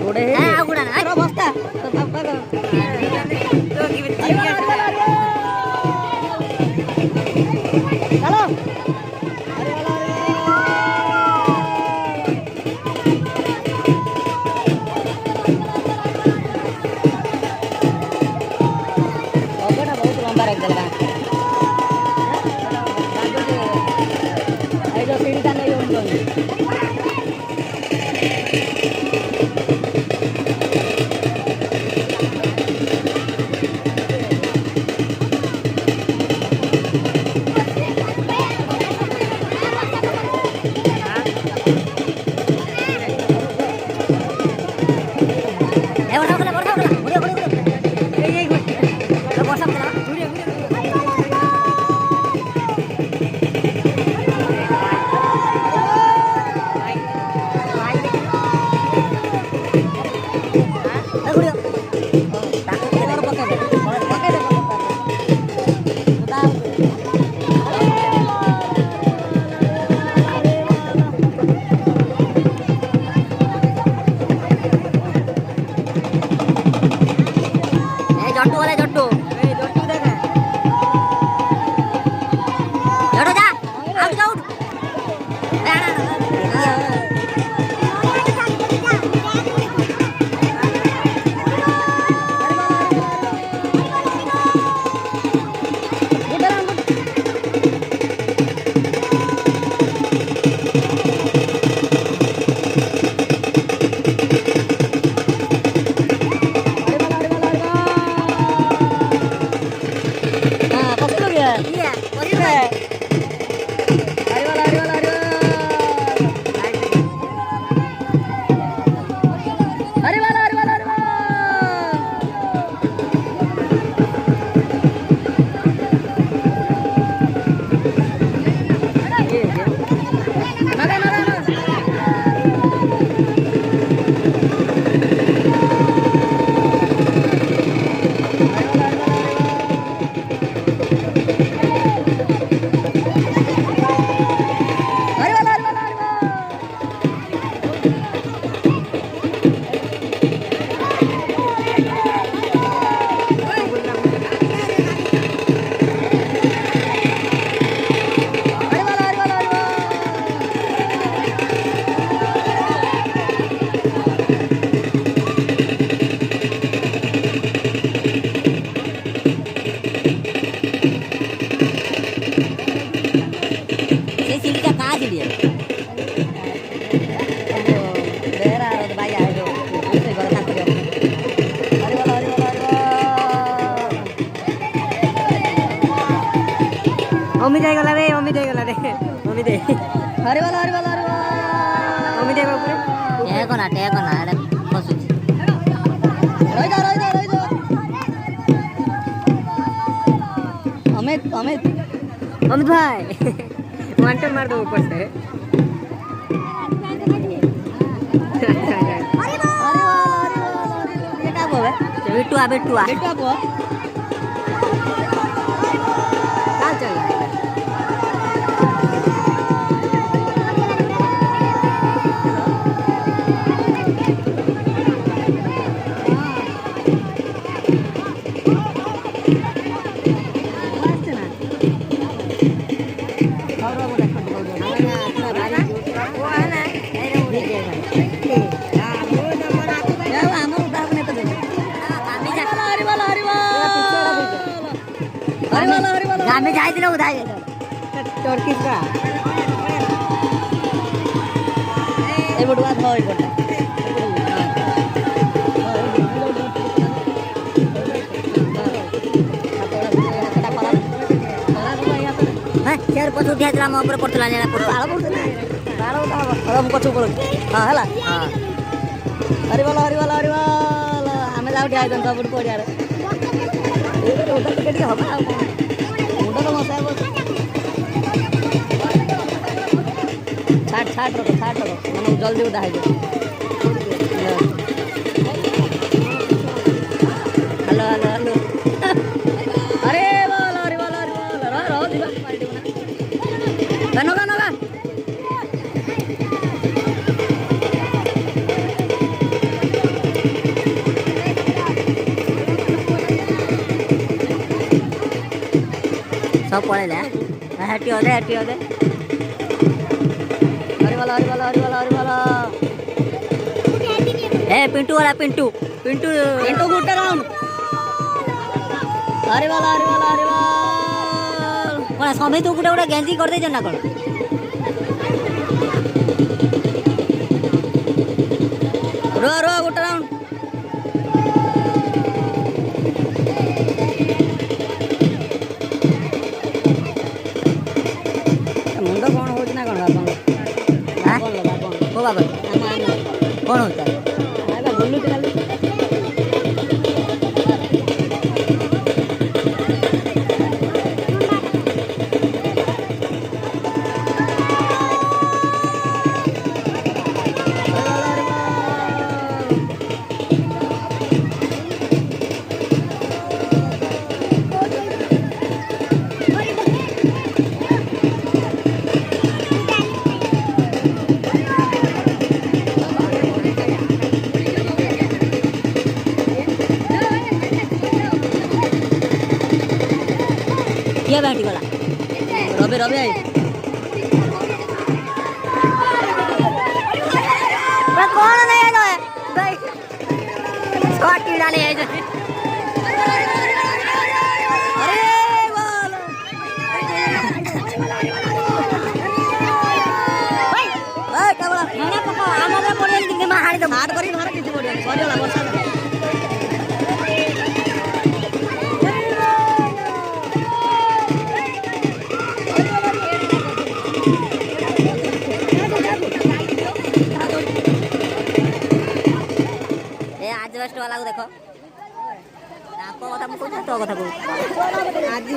गोड़े हां गुड़ा ना रो बस्ता चलो मम्मी जाई गला रे मम्मी जाई गला रे मम्मी दे अरे वाला मम्मी जाई ऊपर टे कोना एडा बसु रह जा अमित भाई वांटे मार दो ऊपर से बेटा बोले बेटुआ बो चल गामे जाई दिलो उधाई टर्किश का ए बडुआ धोई पड़ता हां चार पछु उठा दिला म ऊपर पड़तला नेला पड़ो आलो पड़तला तारो हम पछु पड़ो हां हला हां अरे वाला हमें जाउ उठा दन सब पड़ यार ए उधर टिकट हवा मुंडा तो मसा छाट रखो मैंने जल्दी उठा है हेलो अरे बोलो रो दिवा नगा सब पळेले हेटी अधे हरिवाला ए पिंटू वाला पिंटू गुट्टा राउंड हरिवाला कोण समित गुटे गुटे गेंजी कर दे ना कोन रो गुट्टा राउंड मुंड कौन हो ना कौन बाबा बाबा कौन होता है बोलू ये बैठी वाला रबे आई कौन नहीं है भाई स्कॉट डाले है अरे बोलो भाई क्या बोला मैंने पका आमरे पड़े दिन में हाड़ी तो हाथ करी मारे किसी पड़े सॉरी वाला वर्षा आजबेस्ट वाला को देखो आपको कथा मुझे तो कथा को आज